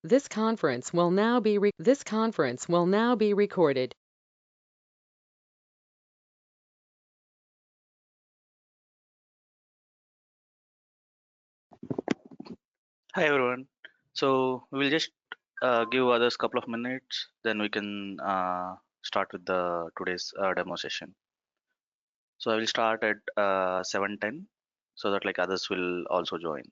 This conference will now be recorded. Hi everyone. So we'll just give others a couple of minutes, then we can start with the today's demo session. So I will start at 7:10, so that like others will also join.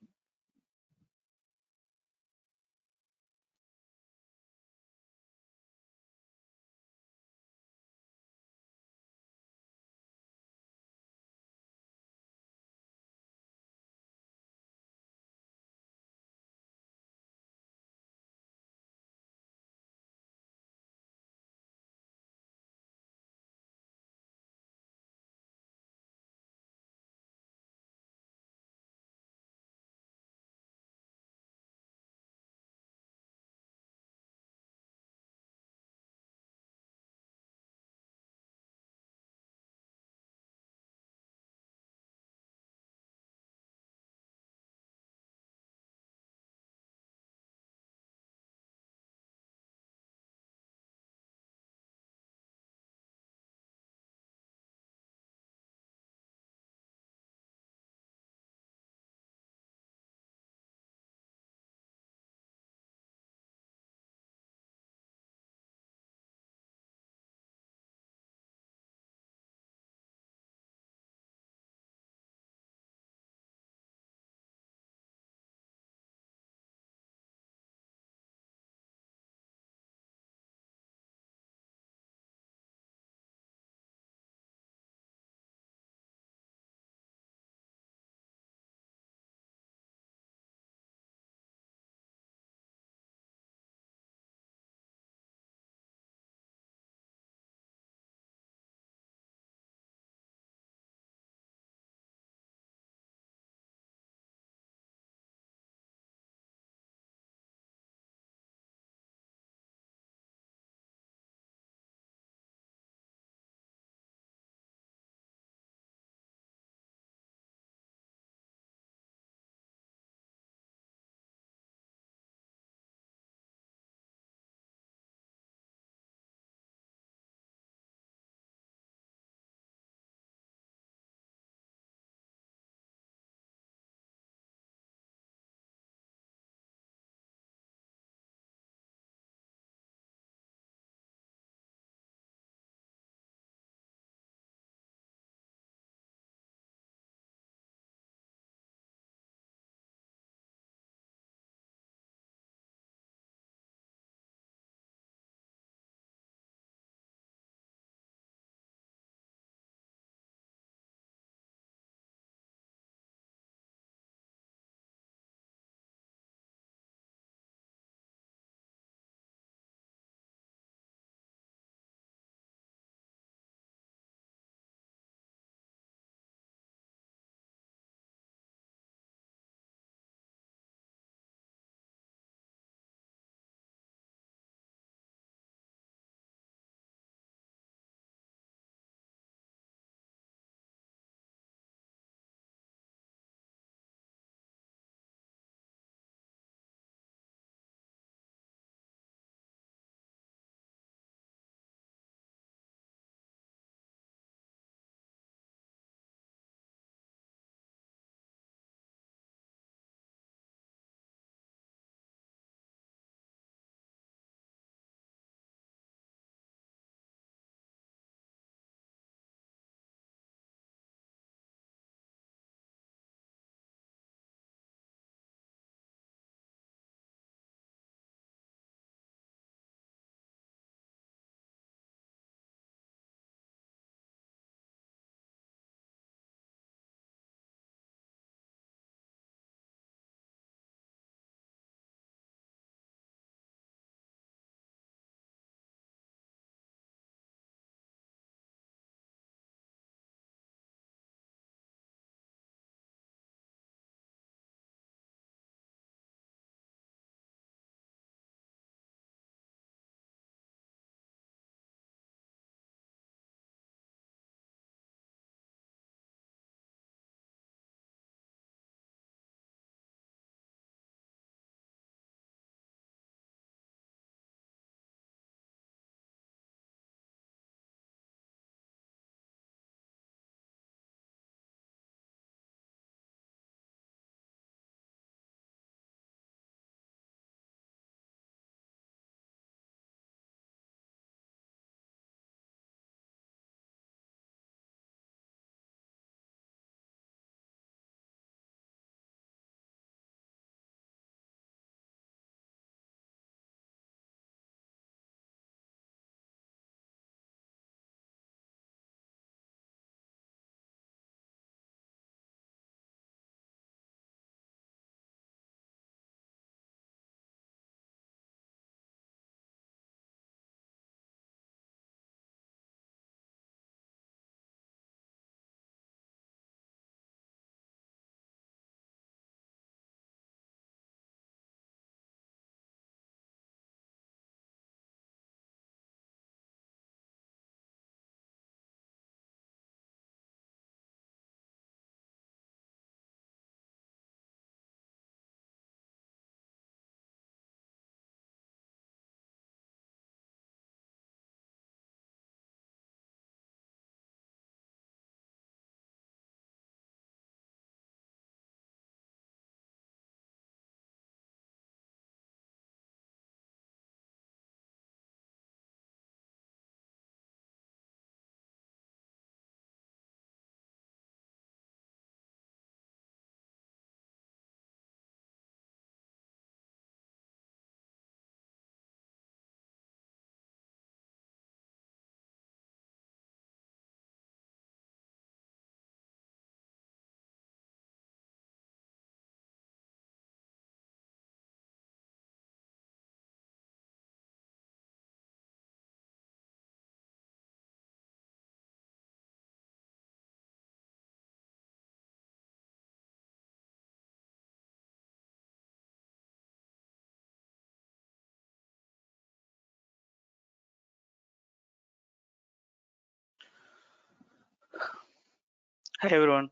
Hi everyone.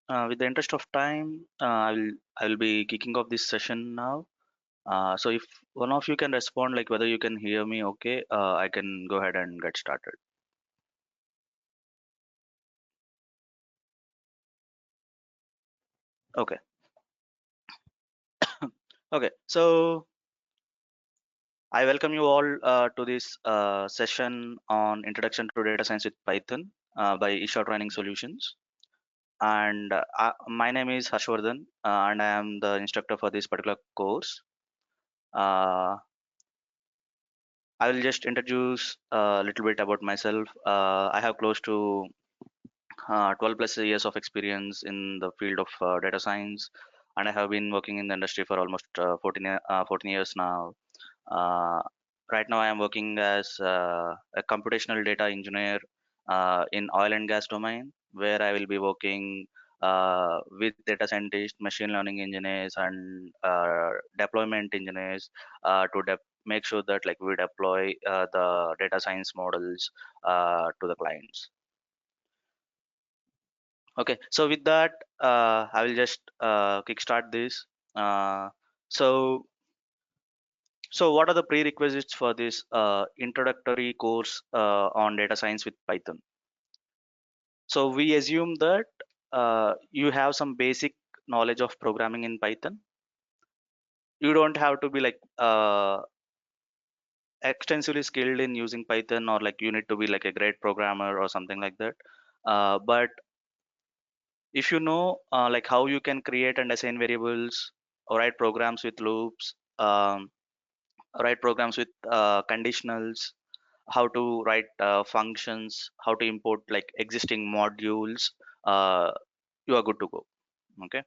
With the interest of time, I will be kicking off this session now. So if one of you can respond, like whether you can hear me, okay, I can go ahead and get started. Okay. Okay. So I welcome you all to this session on Introduction to Data Science with Python by Isha Training Solutions. And my name is Harshvardhan, and I am the instructor for this particular course. Uh, I will just introduce a little bit about myself. I have close to 12 plus years of experience in the field of data science, and I have been working in the industry for almost 14 years now. Uh, right now, I am working as a computational data engineer in oil and gas domain, where I will be working with data scientists, machine learning engineers, and deployment engineers to make sure that like we deploy the data science models to the clients. Okay, so with that, I will just kickstart this. Uh, so, so what are the prerequisites for this introductory course on data science with Python? So we assume that you have some basic knowledge of programming in Python. You don't have to be like extensively skilled in using Python, or like you need to be like a great programmer or something like that. But if you know like how you can create and assign variables, or write programs with loops, write programs with conditionals, how to write functions, how to import like existing modules, uh, you are good to go. Okay,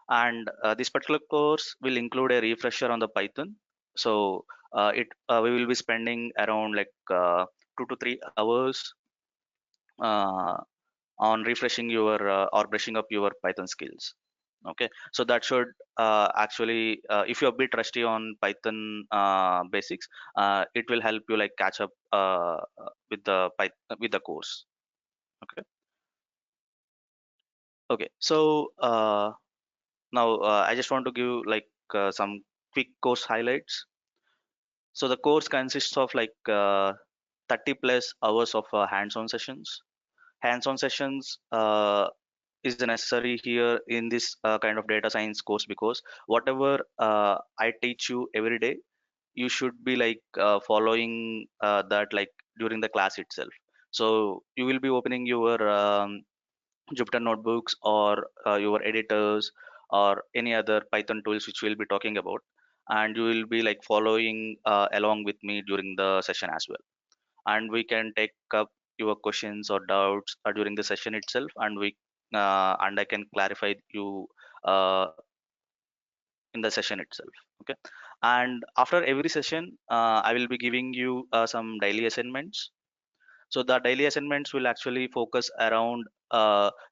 and this particular course will include a refresher on the Python. So it we will be spending around like 2 to 3 hours uh, on refreshing your or brushing up your Python skills. Okay, so that should actually, if you're a bit rusty on Python basics, it will help you like catch up with the with the course. Okay. Okay. So now I just want to give like some quick course highlights. So the course consists of like 30 plus hours of hands-on sessions. Hands-on sessions is necessary here in this kind of data science course, because whatever I teach you every day, you should be like following that like during the class itself. So you will be opening your Jupyter notebooks, or your editors, or any other Python tools which we'll be talking about, and you will be like following along with me during the session as well. And we can take up your questions or doubts during the session itself, and we and I can clarify you uh, in the session itself. Okay, and after every session I will be giving you some daily assignments. So the daily assignments will actually focus around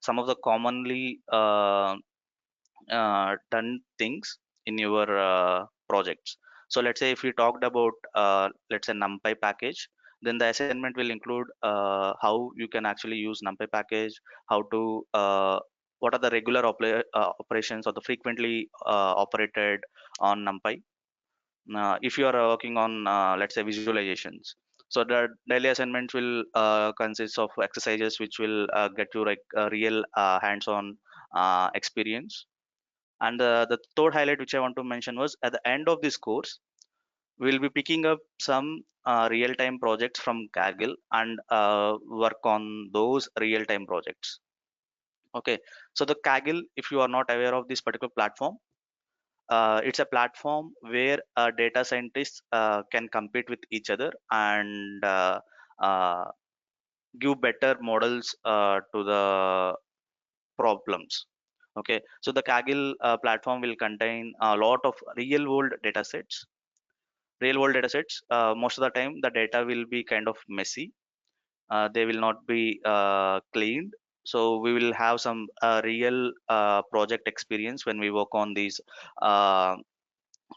some of the commonly done things in your projects. So let's say if we talked about let's say NumPy package, then the assignment will include how you can actually use NumPy package, how to what are the regular operations or the frequently operated on NumPy. If you are working on let's say visualizations, so the daily assignments will consist of exercises which will get you like a real hands-on experience. And the third highlight which I want to mention was at the end of this course, we'll be picking up some real-time projects from Kaggle and work on those real-time projects. Okay, so the Kaggle, if you are not aware of this particular platform, it's a platform where data scientists can compete with each other and uh, give better models to the problems. Okay, so the Kaggle platform will contain a lot of real world data sets. Real world data sets, most of the time, the data will be kind of messy. They will not be cleaned. So we will have some real project experience when we work on these uh,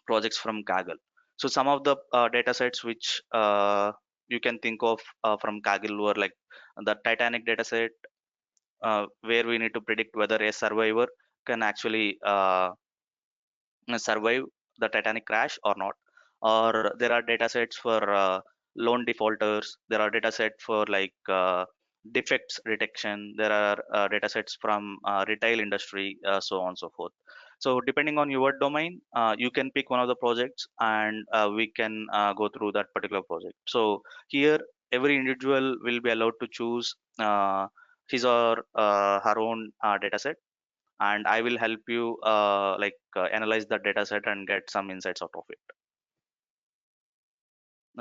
projects from Kaggle. So some of the data sets which you can think of from Kaggle were like the Titanic dataset, where we need to predict whether a survivor can actually survive the Titanic crash or not. Or there are data sets for loan defaulters. There are data set for like defects detection. There are data sets from retail industry, so on and so forth. So depending on your domain, you can pick one of the projects, and we can go through that particular project. So here, every individual will be allowed to choose his or her own data set, and I will help you analyze the data set and get some insights out of it.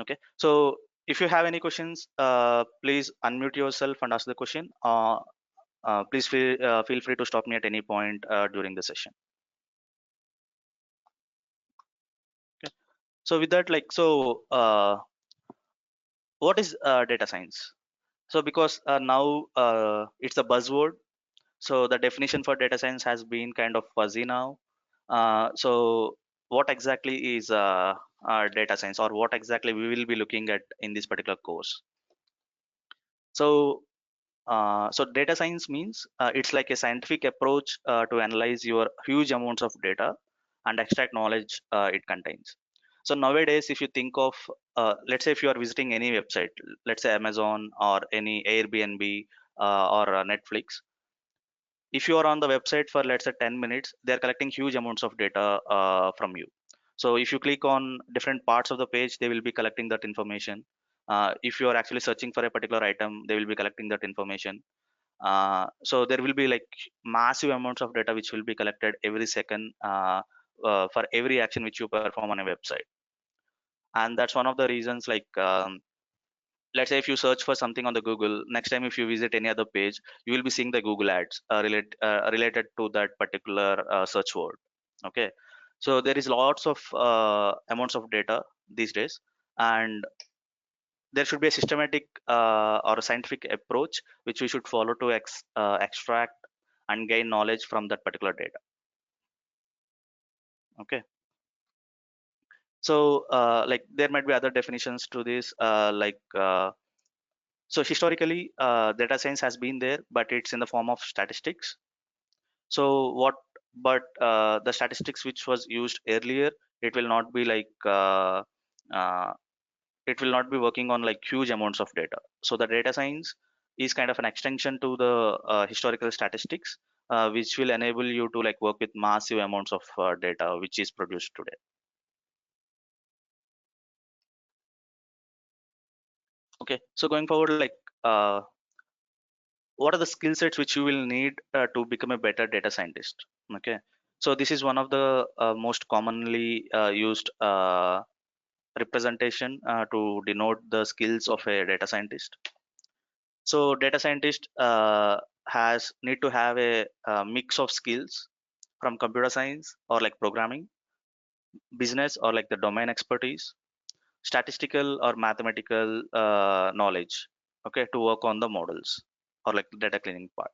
Okay, so if you have any questions, please unmute yourself and ask the question. Please feel free to stop me at any point during the session. Okay, so with that, what is data science? So because now it's a buzzword, so the definition for data science has been kind of fuzzy now. So what exactly is data science, or what exactly we will be looking at in this particular course? So so data science means it's like a scientific approach to analyze your huge amounts of data and extract knowledge it contains. So nowadays, if you think of, let's say if you are visiting any website, let's say Amazon or any Airbnb or Netflix, if you are on the website for let's say 10 minutes, they're collecting huge amounts of data from you. So if you click on different parts of the page, they will be collecting that information. If you are actually searching for a particular item, they will be collecting that information. So there will be like massive amounts of data which will be collected every second for every action which you perform on a website. And that's one of the reasons, let's say if you search for something on the Google, next time if you visit any other page, you will be seeing the Google ads related to that particular search word. Okay, so there is lots of amounts of data these days, and there should be a systematic or a scientific approach which we should follow to extract and gain knowledge from that particular data. Okay, so like there might be other definitions to this, so historically, data science has been there, but it's in the form of statistics. So what? But the statistics which was used earlier, it will not be uh, it will not be working on like huge amounts of data. So the data science is kind of an extension to the historical statistics, which will enable you to like work with massive amounts of data which is produced today. Okay, so going forward, uh, what are the skill sets which you will need to become a better data scientist? Okay, so this is one of the most commonly used representation to denote the skills of a data scientist. So data scientist has need to have a mix of skills from computer science or like programming, business or like the domain expertise, statistical or mathematical knowledge, okay, to work on the models or like data cleaning part.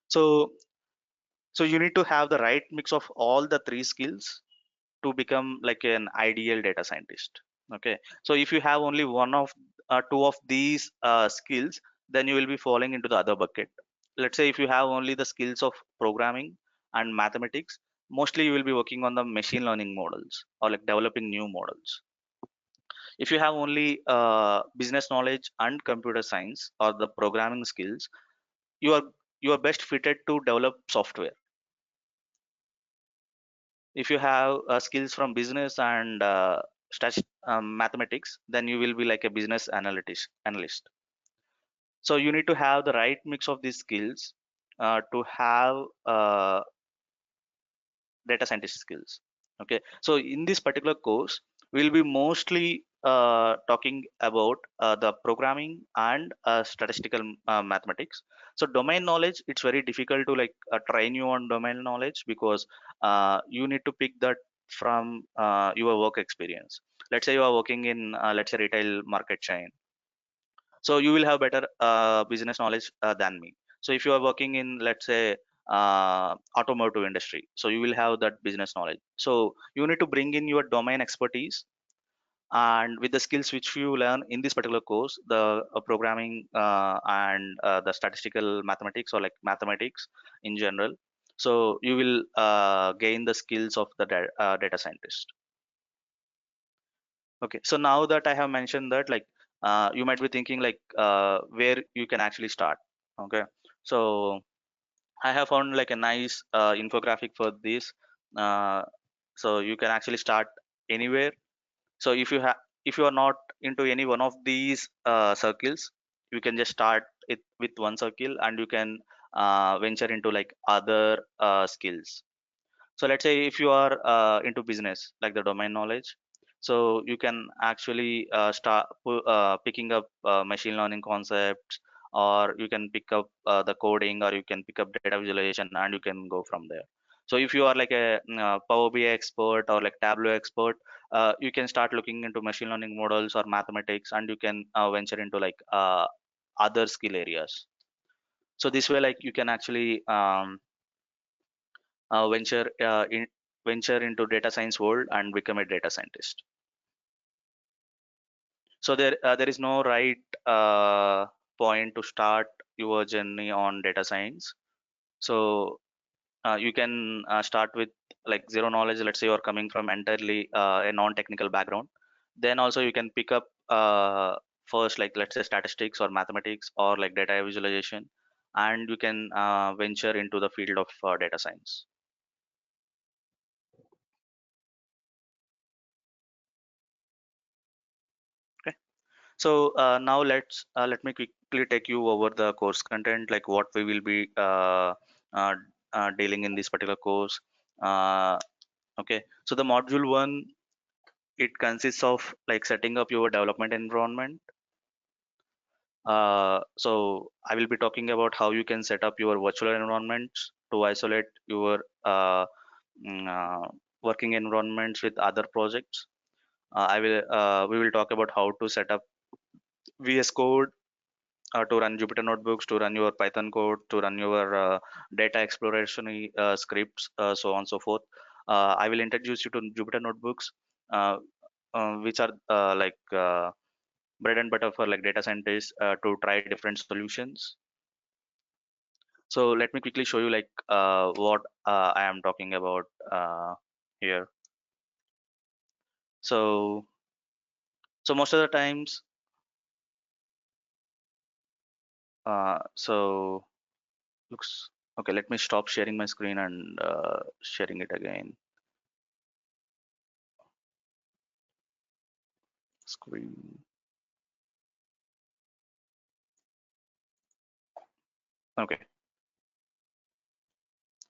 So so you need to have the right mix of all the three skills to become like an ideal data scientist. Okay, so if you have only one of two of these skills, then you will be falling into the other bucket. Let's say if you have only the skills of programming and mathematics, mostly you will be working on the machine learning models or like developing new models. If you have only business knowledge and computer science or the programming skills, you are you are best fitted to develop software. If you have skills from business and mathematics, then you will be like a business analyst. So you need to have the right mix of these skills to have data scientist skills. Okay, so in this particular course, we'll be mostly talking about the programming and statistical mathematics. So domain knowledge, it's very difficult to train you on domain knowledge, because you need to pick that from your work experience. Let's say you are working in let's say retail market chain, so you will have better business knowledge than me. So if you are working in let's say automotive industry, so you will have that business knowledge. So you need to bring in your domain expertise And with the skills which you learn in this particular course, the programming and the statistical mathematics, or like mathematics in general, so you will gain the skills of the data scientist. Okay, so now that I have mentioned that, like, you might be thinking like where you can actually start. Okay, so I have found like a nice infographic for this. Uh, so you can actually start anywhere. So if you are not into any one of these circles, you can just start it with one circle, and you can venture into like other skills. So let's say if you are into business, like the domain knowledge, so you can actually start picking up machine learning concepts, or you can pick up the coding, or you can pick up data visualization, and you can go from there. So if you are like a Power BI expert or like Tableau expert, you can start looking into machine learning models or mathematics, and you can venture into like other skill areas. So this way, like, you can actually venture into data science world and become a data scientist. So there is no right point to start your journey on data science. So you can start with like zero knowledge. Let's say you're coming from entirely a non-technical background, then also you can pick up first, like, let's say statistics or mathematics or like data visualization, and you can venture into the field of data science. Okay. So now let me quickly take you over the course content, like what we will be uh, dealing in this particular course. Uh, okay, so the module one, it consists of like setting up your development environment. So I will be talking about how you can set up your virtual environments to isolate your mm, uh, working environments with other projects. We will talk about how to set up VS Code to run Jupyter notebooks, to run your Python code, to run your data exploration scripts, so on and so forth. I will introduce you to Jupyter notebooks, uh, which are bread and butter for like data scientists to try different solutions. So let me quickly show you like what I am talking about here. So most of the times, so looks okay. Let me stop sharing my screen and sharing it again. Screen. Okay.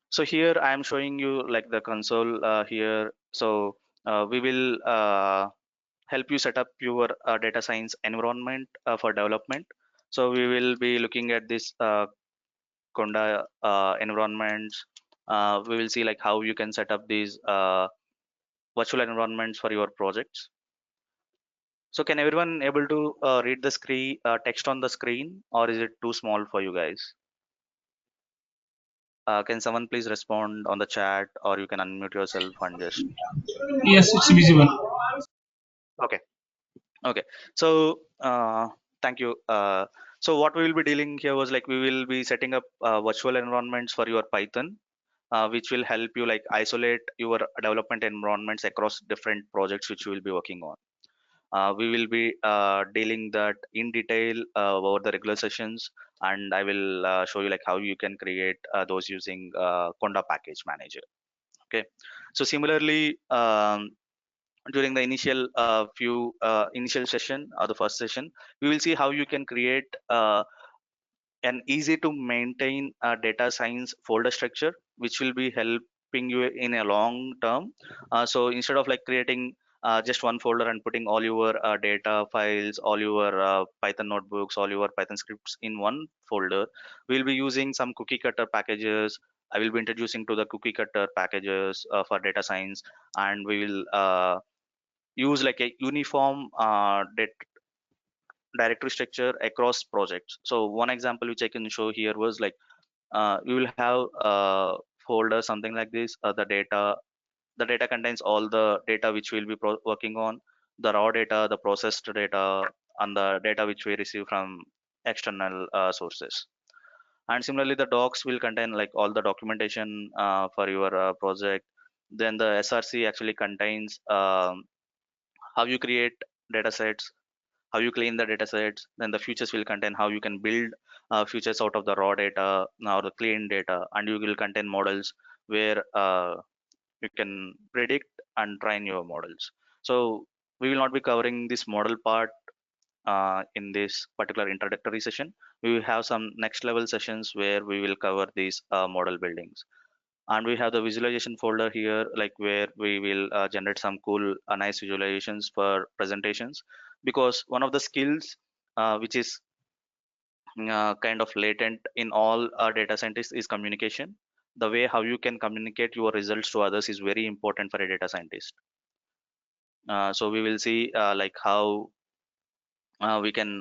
So here I am showing you like the console here. So we will help you set up your data science environment for development. So we will be looking at this Conda environments. We will see like how you can set up these virtual environments for your projects. So can everyone able to read the screen text on the screen, or is it too small for you guys? Can someone please respond on the chat, or you can unmute yourself and just. Yes, it's visible. Okay. Okay. So thank you. So what we will be dealing here was like we will be setting up virtual environments for your Python, which will help you like isolate your development environments across different projects which you will be working on. We will be dealing that in detail over the regular sessions, and I will show you like how you can create those using Conda package manager. Okay. So similarly, during the initial session, or the first session, we will see how you can create an easy to maintain data science folder structure, which will be helping you in a long term. So instead of like creating just one folder and putting all your data files, all your Python notebooks, all your Python scripts in one folder, we'll be using some cookie cutter packages. I will be introducing to the cookie cutter packages for data science, and we will use like a uniform directory structure across projects. So one example which I can show here was like we will have a folder something like this. The data contains all the data which we'll be working on. the raw data, the processed data, and the data which we receive from external sources. And similarly, the docs will contain like all the documentation for your project. Then the SRC actually contains how you create data sets, how you clean the data sets. Then the futures will contain how you can build futures out of the raw data or the clean data, and you will contain models where you can predict and train your models. So we will not be covering this model part in this particular introductory session. We will have some next level sessions where we will cover these model buildings. And we have the visualization folder here, like where we will generate some cool nice visualizations for presentations, because one of the skills which is kind of latent in all data scientists is communication. The way how you can communicate your results to others is very important for a data scientist. So we will see like how we can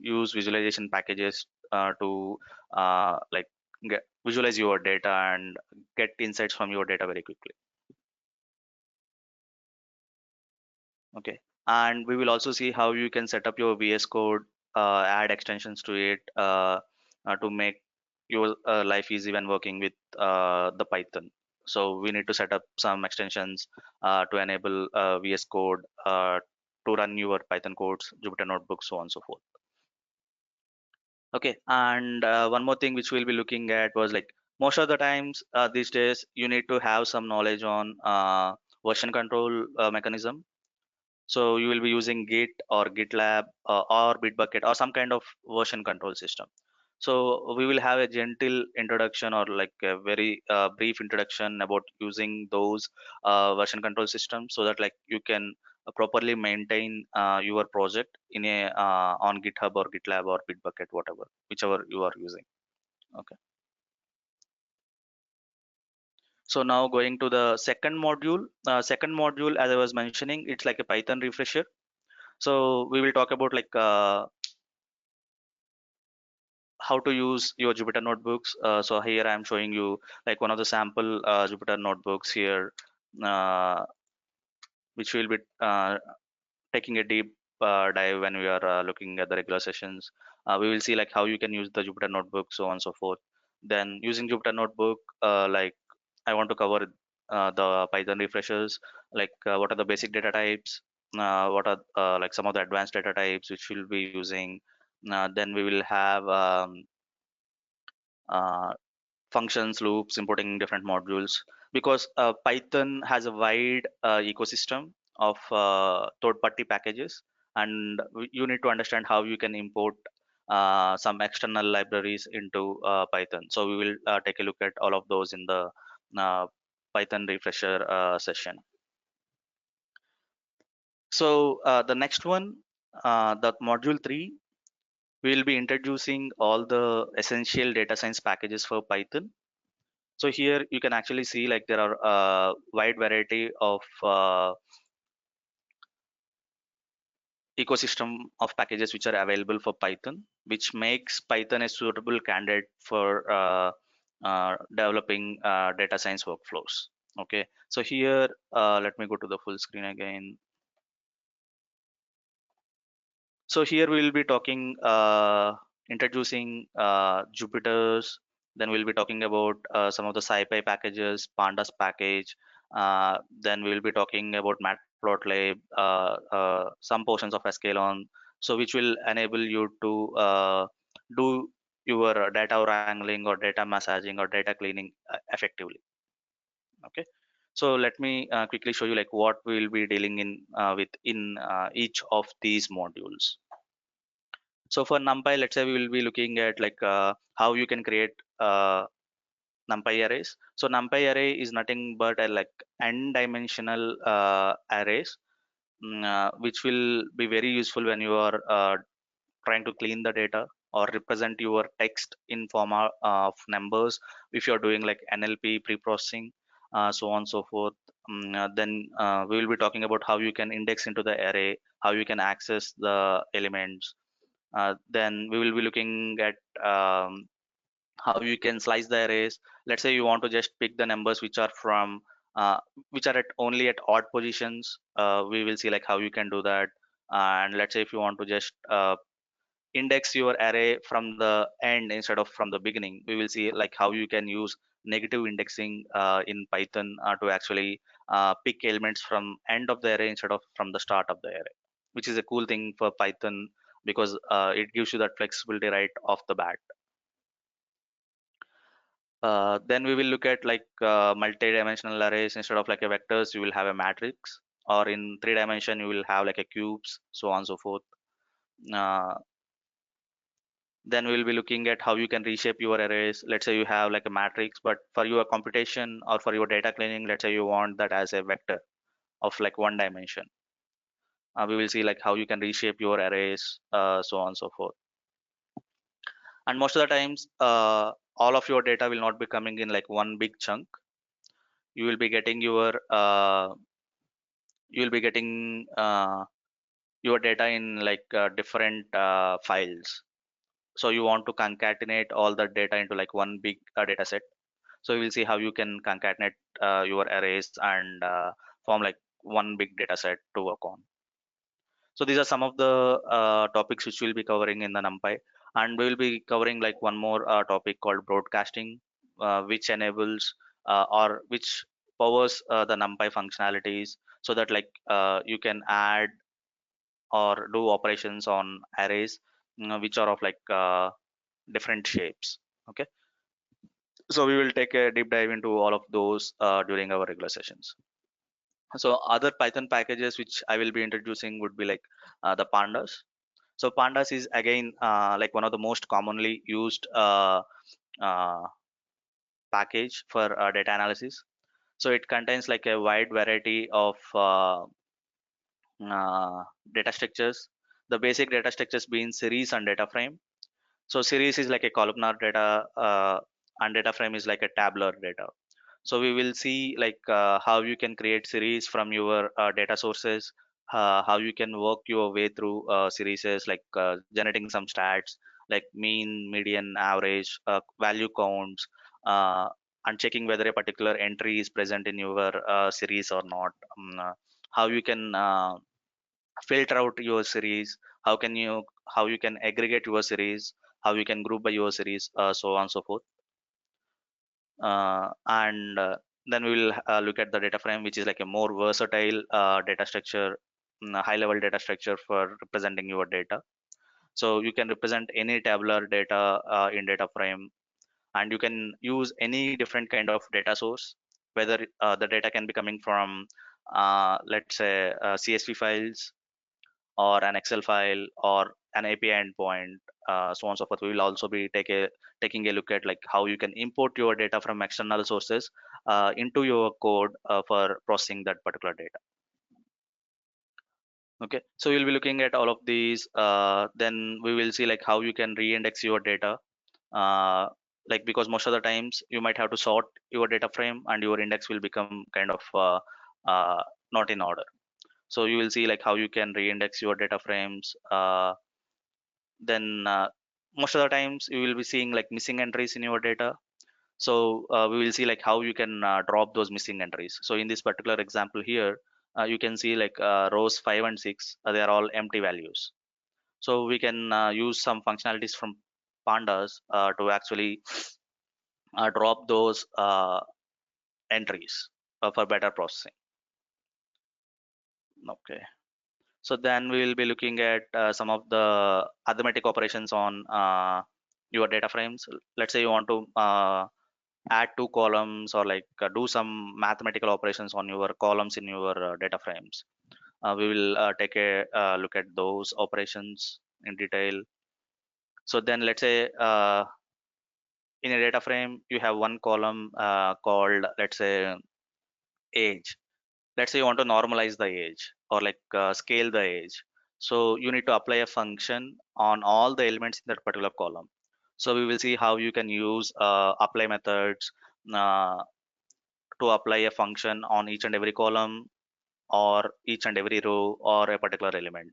use visualization packages to like visualize your data and get insights from your data very quickly. Okay, and we will also see how you can set up your VS Code, add extensions to it to make your life easy when working with the Python. So we need to set up some extensions to enable VS Code to run your Python codes, Jupyter Notebook, so on and so forth. Okay, and one more thing which we'll be looking at was like most of the times these days you need to have some knowledge on version control mechanism. So you will be using Git or GitLab or Bitbucket or some kind of version control system. So we will have a gentle introduction or like a very brief introduction about using those version control systems, so that like you can properly maintain your project in a on GitHub or GitLab or Bitbucket, whatever, whichever you are using. Okay. So now going to the second module. Second module, as I was mentioning, it's like a Python refresher. So we will talk about like how to use your Jupyter notebooks. So here I am showing you like one of the sample Jupyter notebooks here, uh, which will be taking a deep dive when we are looking at the regular sessions. We will see like how you can use the Jupyter notebook, so on and so forth. Then using Jupyter notebook, like I want to cover the Python refreshers, like what are the basic data types, what are like some of the advanced data types which we'll be using. Then we will have uh, functions, loops, importing different modules, because Python has a wide ecosystem of third-party packages, and you need to understand how you can import some external libraries into Python. So we will take a look at all of those in the Python refresher session. So the next one, the module 3, we will be introducing all the essential data science packages for Python. So here you can actually see like there are a wide variety of ecosystem of packages which are available for Python, which makes Python a suitable candidate for developing data science workflows. Okay, so here let me go to the full screen again. So here we will be talking, introducing Jupyter's. Then we'll be talking about some of the SciPy packages, Pandas package. Then we will be talking about Matplotlib, some portions of sklearn, so which will enable you to do your data wrangling or data massaging or data cleaning effectively. Okay. So let me quickly show you like what we will be dealing in with in each of these modules. So for NumPy, let's say we will be looking at like how you can create NumPy arrays. So NumPy array is nothing but a like n-dimensional arrays, which will be very useful when you are trying to clean the data or represent your text in form of numbers. If you're doing like NLP pre-processing, so on and so forth. Then we will be talking about how you can index into the array, how you can access the elements. Then we will be looking at how you can slice the arrays. Let's say you want to just pick the numbers which are from uh, which are only at odd positions. We will see like how you can do that. And let's say if you want to just index your array from the end instead of from the beginning, we will see like how you can use negative indexing in Python to actually pick elements from end of the array instead of from the start of the array, which is a cool thing for Python because it gives you that flexibility right off the bat. Then we will look at like multi-dimensional arrays. Instead of like a vectors, you will have a matrix, or in 3 dimension you will have like a cubes, so on and so forth. uh, then we'll be looking at how you can reshape your arrays. Let's say you have like a matrix, but for your computation or for your data cleaning, let's say you want that as a vector of like 1 dimension. We will see like how you can reshape your arrays, so on and so forth. And most of the times all of your data will not be coming in like one big chunk. You will be getting your data in like different files. So you want to concatenate all the data into like one big data set. So we will see how you can concatenate your arrays and form like one big data set to work on. So these are some of the topics which we'll be covering in the NumPy, and we will be covering like one more topic called broadcasting, which enables or which powers the NumPy functionalities, so that like you can add or do operations on arrays, which are of like different shapes. Okay, so we will take a deep dive into all of those during our regular sessions. So other Python packages which I will be introducing would be like the pandas. So pandas is again like one of the most commonly used uh, package for data analysis. So it contains like a wide variety of data structures. The basic data structures being series and data frame. So series is like a columnar data, and data frame is like a tabular data. So we will see like how you can create series from your data sources, how you can work your way through series, like generating some stats like mean, median, average, value counts, uh, and checking whether a particular entry is present in your series or not. How you can filter out your series, how you can aggregate your series, how you can group by your series, so on and so forth. And then we will look at the data frame, which is like a more versatile data structure, a high level data structure for representing your data. So you can represent any tabular data in data frame, and you can use any different kind of data source, whether the data can be coming from let's say CSV files or an Excel file or an API endpoint, so on and so forth. We will also be taking a look at like how you can import your data from external sources into your code for processing that particular data. Okay, so we'll be looking at all of these. Then we will see like how you can reindex your data. Uh, like because most of the times you might have to sort your data frame and your index will become kind of not in order. So you will see like how you can reindex your data frames. Then most of the times you will be seeing like missing entries in your data. So we will see like how you can drop those missing entries. So in this particular example here, you can see like rows 5 and 6, they are all empty values. So we can use some functionalities from pandas to actually drop those entries for better processing. Okay, so then we will be looking at some of the arithmetic operations on your data frames. Let's say you want to add two columns, or like do some mathematical operations on your columns in your data frames. We will take a look at those operations in detail. So then let's say in a data frame you have one column called, let's say, age. Let's say you want to normalize the age or like scale the age. So you need to apply a function on all the elements in that particular column. So we will see how you can use apply methods uh, to apply a function on each and every column or each and every row or a particular element.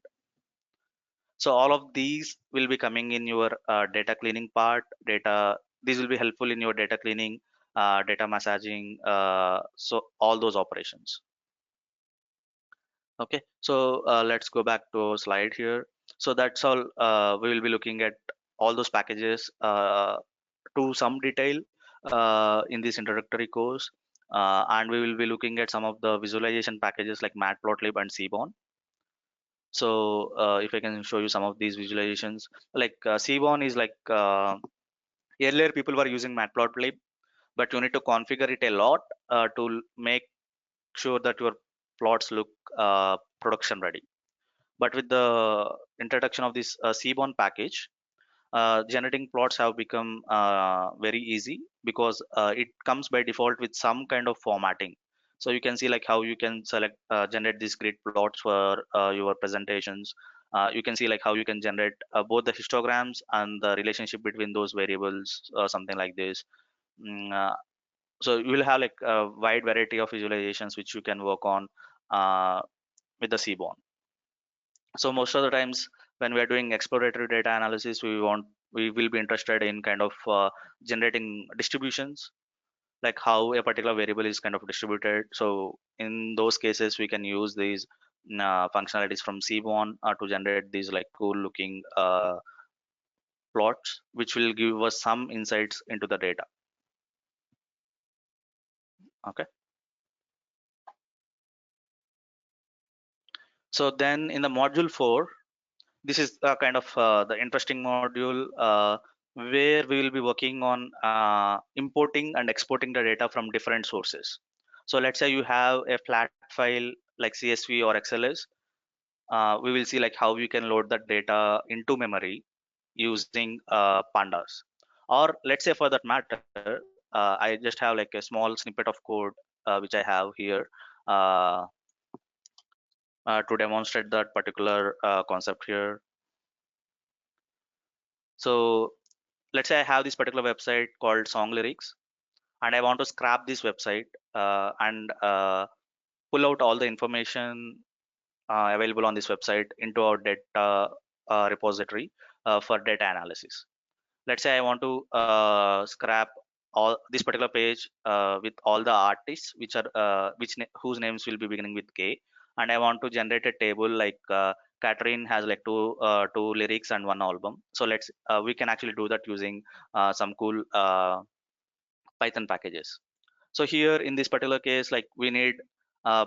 So all of these will be coming in your data cleaning part. These will be helpful in your data cleaning data messaging, so all those operations. Okay, so let's go back to our slide here. So that's all. We will be looking at all those packages to some detail in this introductory course, and we will be looking at some of the visualization packages like Matplotlib and Seaborn. So if I can show you some of these visualizations, like Seaborn is like earlier people were using Matplotlib, but you need to configure it a lot to make sure that your plots look production ready. But with the introduction of this Seaborn package, generating plots have become very easy because it comes by default with some kind of formatting. So you can see like how you can select generate these grid plots for your presentations. You can see like how you can generate both the histograms and the relationship between those variables, something like this. Mm, so you will have like a wide variety of visualizations which you can work on with the Seaborn. So most of the times when we are doing exploratory data analysis, we will be interested in kind of generating distributions, like how a particular variable is kind of distributed. So in those cases we can use these functionalities from Seaborn to generate these like cool looking plots which will give us some insights into the data. Okay, so then in the module 4, this is kind of the interesting module where we will be working on importing and exporting the data from different sources. So let's say you have a flat file like CSV or XLS. We will see like how you can load that data into memory using pandas. Or let's say for that matter, I just have like a small snippet of code which I have here uh, to demonstrate that particular concept here. So let's say I have this particular website called Song Lyrics, and I want to scrap this website and pull out all the information available on this website into our data repository for data analysis. Let's say I want to scrap all this particular page with all the artists which are whose names will be beginning with K, and I want to generate a table like Catherine has like two lyrics and one album. So let's we can actually do that using some cool Python packages. So here in this particular case, like we need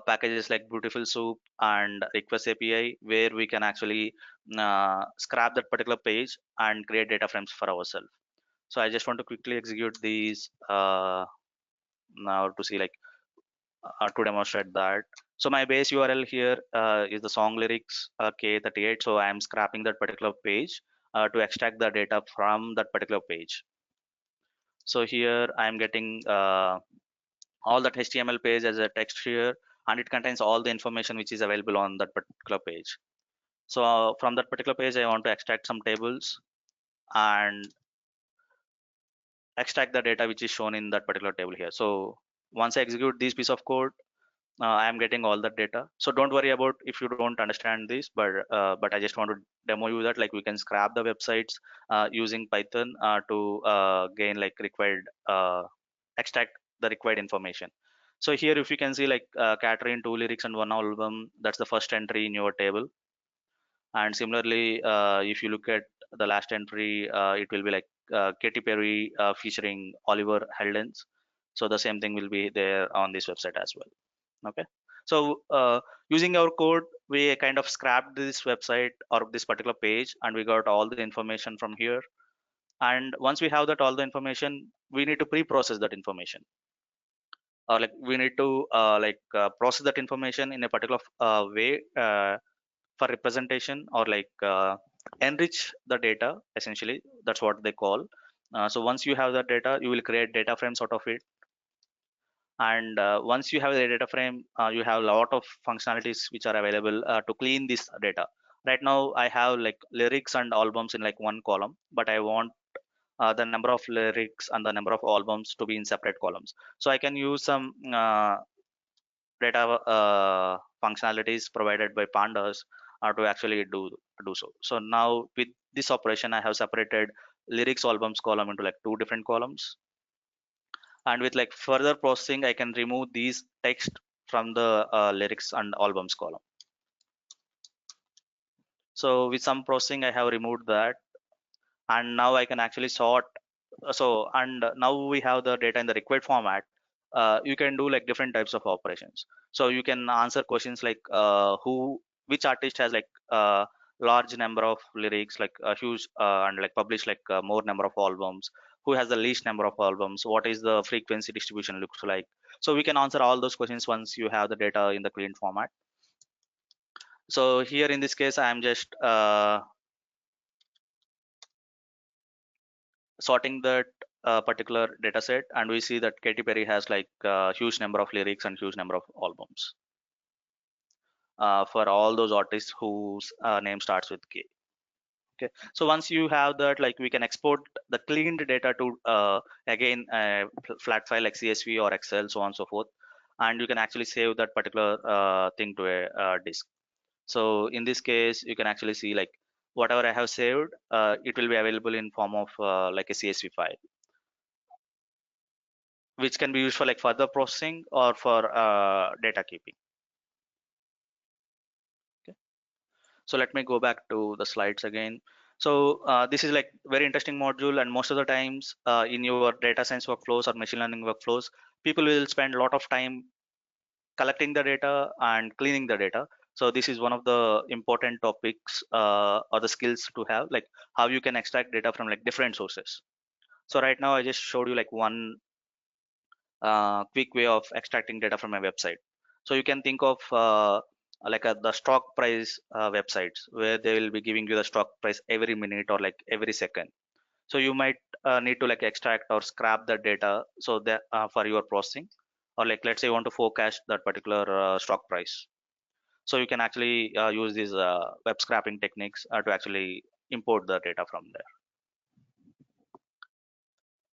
packages like Beautiful Soup and Request API, where we can actually scrap that particular page and create data frames for ourselves. So I just want to quickly execute these now to see like to demonstrate that. So my base URL here is the song lyrics K38. So I am scrapping that particular page to extract the data from that particular page. So here I am getting all that HTML page as a text here, and it contains all the information which is available on that particular page. So from that particular page, I want to extract some tables and extract the data which is shown in that particular table here. So once I execute this piece of code, I am getting all that data. So don't worry about if you don't understand this, but I just want to demo you that like we can scrap the websites using Python to gain like required extract the required information. So here if you can see like Catherine, two lyrics and one album, that's the first entry in your table. And similarly, if you look at the last entry, it will be like Katy Perry featuring Oliver Heldens. So the same thing will be there on this website as well. Okay, so using our code, we kind of scrapped this website or this particular page, and we got all the information from here. And once we have that all the information, we need to pre-process that information, or like we need to process that information in a particular way for representation, or like enrich the data. Essentially that's what they call. So once you have that data, you will create data frames out of it. And once you have the data frame, you have a lot of functionalities which are available to clean this data. Right now I have like lyrics and albums in like one column, but I want the number of lyrics and the number of albums to be in separate columns. So I can use some data functionalities provided by pandas to actually do so. So now with this operation, I have separated lyrics albums column into like two different columns. And with like further processing, I can remove these text from the lyrics and albums column. So with some processing, I have removed that, and now I can actually sort. And now we have the data in the required format. You can do like different types of operations. So you can answer questions like which artist has like large number of lyrics, like a huge and like publish like more number of albums, who has the least number of albums, what is the frequency distribution looks like. So we can answer all those questions once you have the data in the clean format. So here in this case, I am just sorting that particular data set, and we see that Katy Perry has like a huge number of lyrics and huge number of albums for all those artists whose name starts with K. Okay, so once you have that, like we can export the cleaned data to again flat file like CSV or Excel, so on and so forth, and you can actually save that particular thing to a disk. So in this case, you can actually see like whatever I have saved, it will be available in form of like a CSV file, which can be used for like further processing or for data keeping. Okay. So let me go back to the slides again. So this is like very interesting module, and most of the times in your data science workflows or machine learning workflows, people will spend a lot of time collecting the data and cleaning the data. So this is one of the important topics or the skills to have, like how you can extract data from like different sources. So right now I just showed you like one quick way of extracting data from a website. So you can think of like the stock price websites, where they will be giving you the stock price every minute or like every second. So you might need to like extract or scrap the data so that for your processing, or like let's say you want to forecast that particular stock price. So you can actually use these web scraping techniques to actually import the data from there.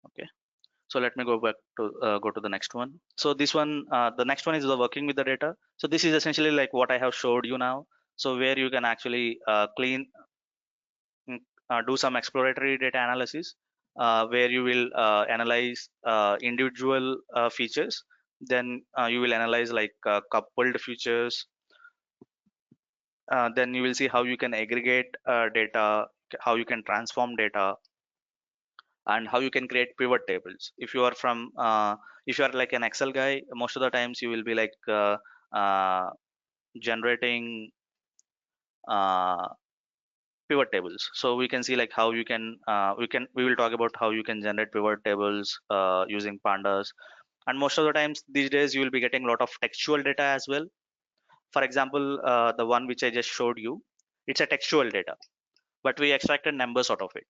Okay. So let me go back to go to the next one. So this one, the next one is the working with the data. So this is essentially like what I have showed you now. So where you can actually do some exploratory data analysis, where you will analyze individual features. Then you will analyze like coupled features. Then you will see how you can aggregate data, how you can transform data, and how you can create pivot tables. If you are from if you are like an Excel guy, most of the times you will be like uh, generating uh, pivot tables. So we can see like how you can we will talk about how you can generate pivot tables using pandas. And most of the times these days you will be getting a lot of textual data as well. For example, the one which I just showed you, it's a textual data, but we extracted numbers out of it.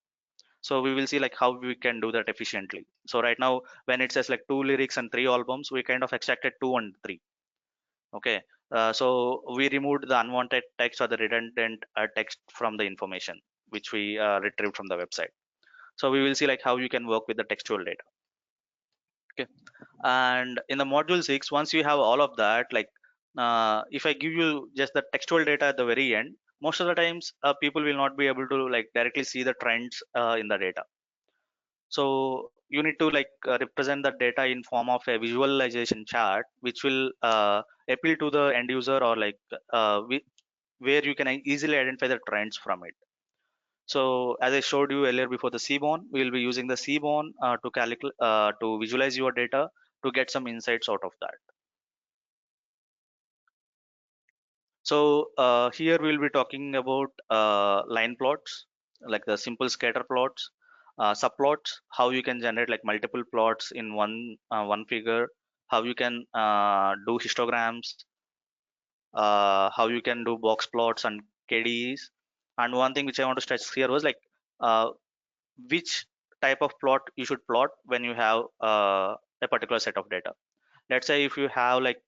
So we will see like how we can do that efficiently. So right now when it says like 2 lyrics and 3 albums, we kind of extracted 2 and 3. Okay. So we removed the unwanted text or the redundant text from the information which we retrieved from the website. So we will see like how you can work with the textual data. Okay. And in the module 6, once you have all of that, like if I give you just the textual data at the very end, most of the times people will not be able to like directly see the trends in the data. So you need to like represent the data in form of a visualization chart, which will appeal to the end user, or like where you can easily identify the trends from it. So as I showed you earlier before the Seaborn, we will be using the Seaborn to calculate to visualize your data to get some insights out of that. So here we'll be talking about line plots, like the simple scatter plots, subplots, how you can generate like multiple plots in one figure, how you can do histograms, how you can do box plots and KDEs. And one thing which I want to stress here was like uh, which type of plot you should plot when you have a particular set of data. Let's say if you have like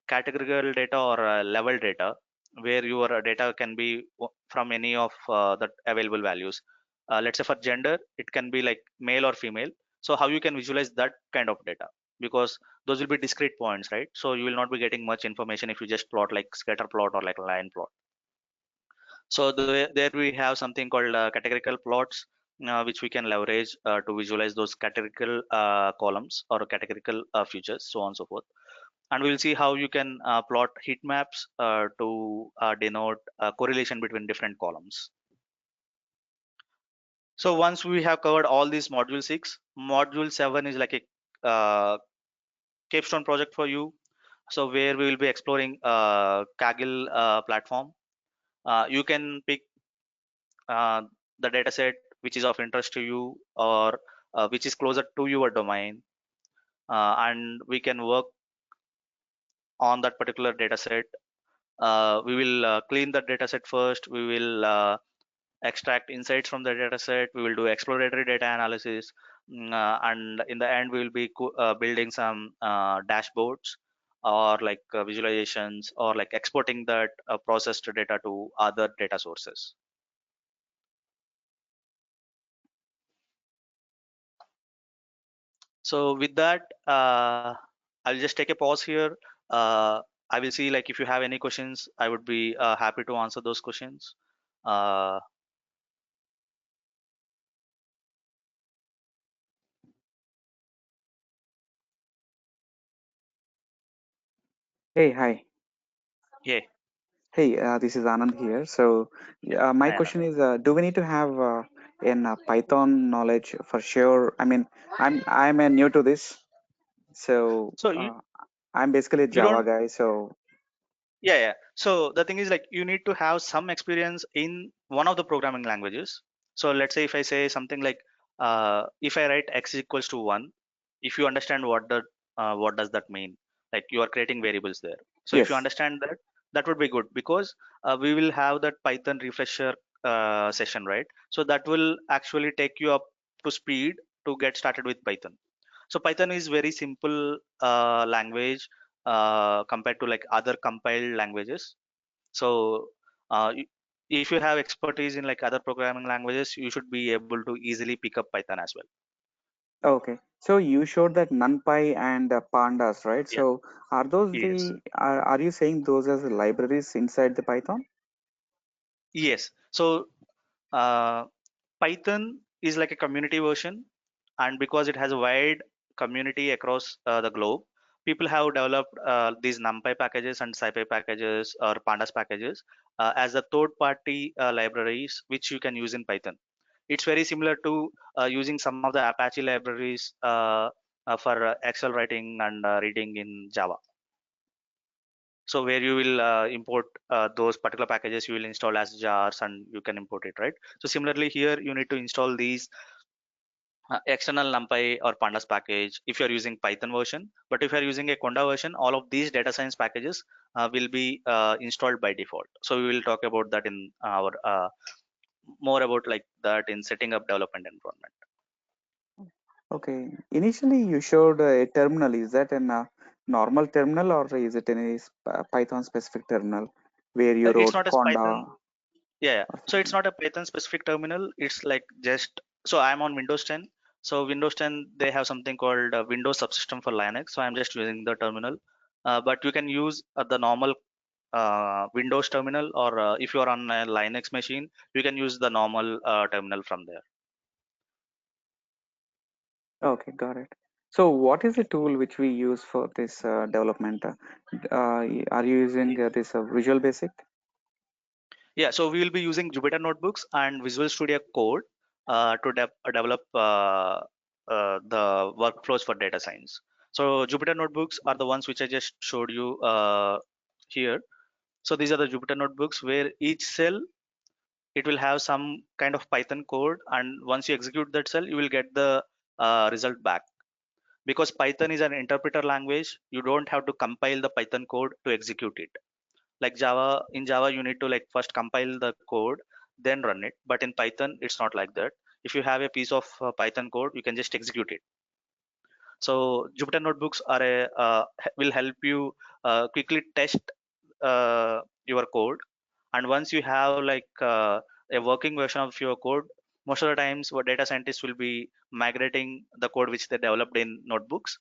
categorical data or level data, where your data can be from any of the available values. Let's say for gender, it can be like male or female. So how you can visualize that kind of data, because those will be discrete points, right? So you will not be getting much information if you just plot like scatter plot or like line plot. So there we have something called categorical plots. which we can leverage to visualize those categorical columns or categorical features, so on and so forth. And we'll see how you can plot heat maps to denote correlation between different columns. So once we have covered all these module 6, module 7 is like a capstone project for you. So where we will be exploring Kaggle platform. You can pick uh, the data set which is of interest to you, or which is closer to your domain, and we can work on that particular data set. We will clean the data set first. We will extract insights from the data set. We will do exploratory data analysis, and in the end we will be building some dashboards, or like visualizations, or like exporting that processed data to other data sources. So with that, I'll just take a pause here. I will see, like, if you have any questions, I would be happy to answer those questions. uh, Hey, hi. yeah. Hey, this is Anand here. So, my Hi, Anand. question is, do we need to have in Python knowledge for sure? I mean, I'm new to this, so So you I'm basically a you Java don't. guy. So, Yeah. So the thing is, like, you need to have some experience in one of the programming languages. So let's say if I say something like, if I write x is equals to 1, if you understand what does that mean, like you are creating variables there. So if you yes. understand that, that would be good, because we will have that Python refresher session, right? So that will actually take you up to speed to get started with Python. So Python is very simple language compared to like other compiled languages. So if you have expertise in like other programming languages, you should be able to easily pick up Python as well. Okay. So you showed that NumPy and Pandas, right? Yeah. So are those Yes. are you saying those as libraries inside the Python? Yes. So uh, Python is like a community version, and because it has a wide community across the globe, people have developed these NumPy packages and SciPy packages or Pandas packages as the third-party libraries which you can use in Python. It's very similar to using some of the Apache libraries for Excel writing and reading in Java. So where you will import those particular packages, you will install as jars and you can import it, right? So similarly here, you need to install these external NumPy or Pandas package if you're using Python version. But if you're using a Conda version, all of these data science packages will be installed by default. So we will talk about that in our more about like that in setting up development environment. Okay. Initially, you showed a terminal. Is that a normal terminal or is it any Python specific terminal where you It's wrote not as Python. conda Yeah. or So it's something? not a Python specific terminal. It's like just, so I'm on Windows 10. So Windows 10, they have something called Windows subsystem for Linux. So I'm just using the terminal. But you can use the normal Windows terminal, or if you are on a Linux machine, you can use the normal terminal from there. Okay, got it. So, what is the tool which we use for this development? Are you using this Visual Basic? Yeah, so we will be using Jupyter notebooks and Visual Studio Code to develop the workflows for data science. So Jupyter notebooks are the ones which I just showed you here. So these are the Jupyter notebooks where each cell, it will have some kind of Python code, and once you execute that cell, you will get the result back. Because Python is an interpreter language, you don't have to compile the Python code to execute it. Like Java, in Java, you need to like first compile the code, then run it. But in Python, it's not like that. If you have a piece of Python code, you can just execute it. So Jupyter notebooks are will help you quickly test your code. And once you have like a working version of your code, most of the times what data scientists will be migrating the code which they developed in notebooks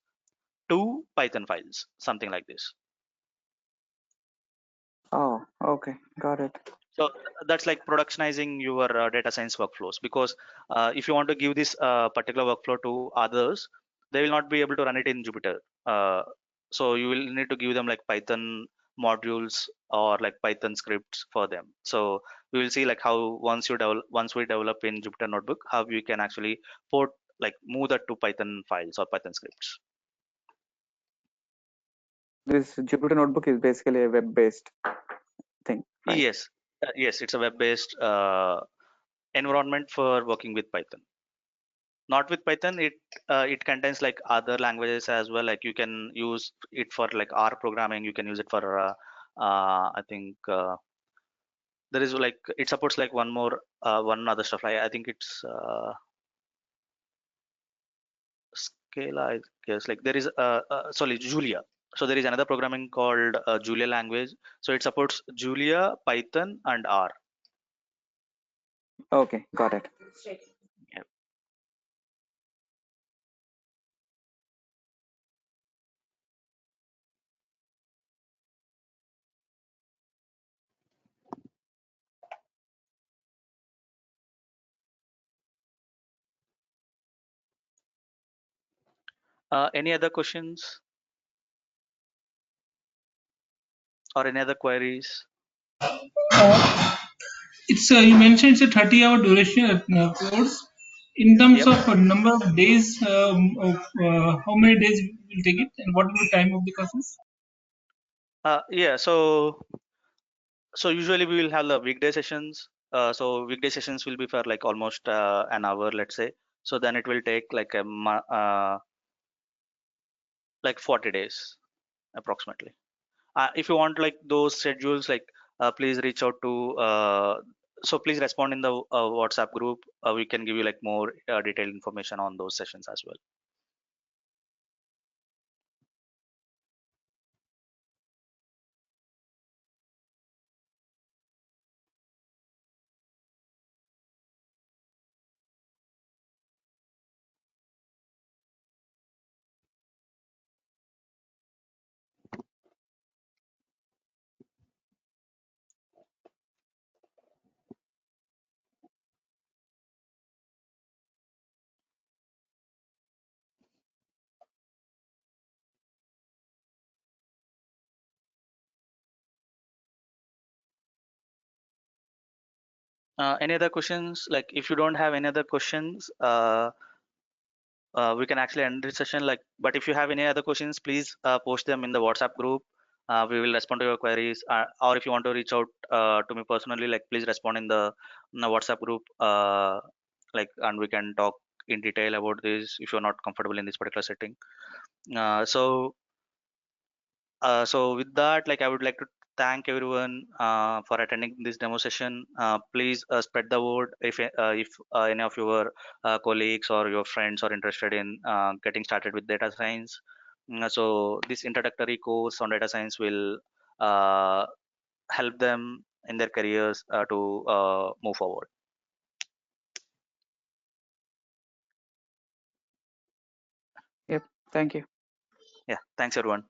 to Python files, something like this. Oh, okay, got it. So that's like productionizing your data science workflows, because if you want to give this particular workflow to others, they will not be able to run it in Jupyter. So you will need to give them like Python modules or like Python scripts for them. So we will see like how once we develop in Jupyter Notebook, how we can actually port like move that to Python files or Python scripts. This Jupyter Notebook is basically a web-based thing, right? Yes, yes, it's a web-based environment for working with Python. Not with Python, it contains like other languages as well. Like you can use it for like R programming. You can use it for I think there is like it supports like one other stuff. I think it's Scala, I guess. Like there is sorry, Julia. So there is another programming called Julia language. So it supports Julia, Python, and R. Okay, got it. Yeah. Any other questions or any other queries? Uh, it's you mentioned it's a 30-hour duration course. In terms Yep. of number of days, of how many days will take it, and what will be the time of the classes? Yeah. So usually we will have the weekday sessions. So weekday sessions will be for like almost an hour, let's say. So then it will take like like 40 days approximately. If you want like those schedules, like please reach out to. So please respond in the WhatsApp group. We can give you like more detailed information on those sessions as well. Any other questions? Like if you don't have any other questions, we can actually end this session. Like, but if you have any other questions, please post them in the WhatsApp group. We will respond to your queries. Or if you want to reach out to me personally, like please respond in the WhatsApp group. Like, and we can talk in detail about this if you're not comfortable in this particular setting. So with that, like I would like to thank everyone for attending this demo session. Please spread the word if any of your colleagues or your friends are interested in getting started with data science. So this introductory course on data science will uh, help them in their careers to move forward. Yep. Thank you. Yeah, thanks everyone.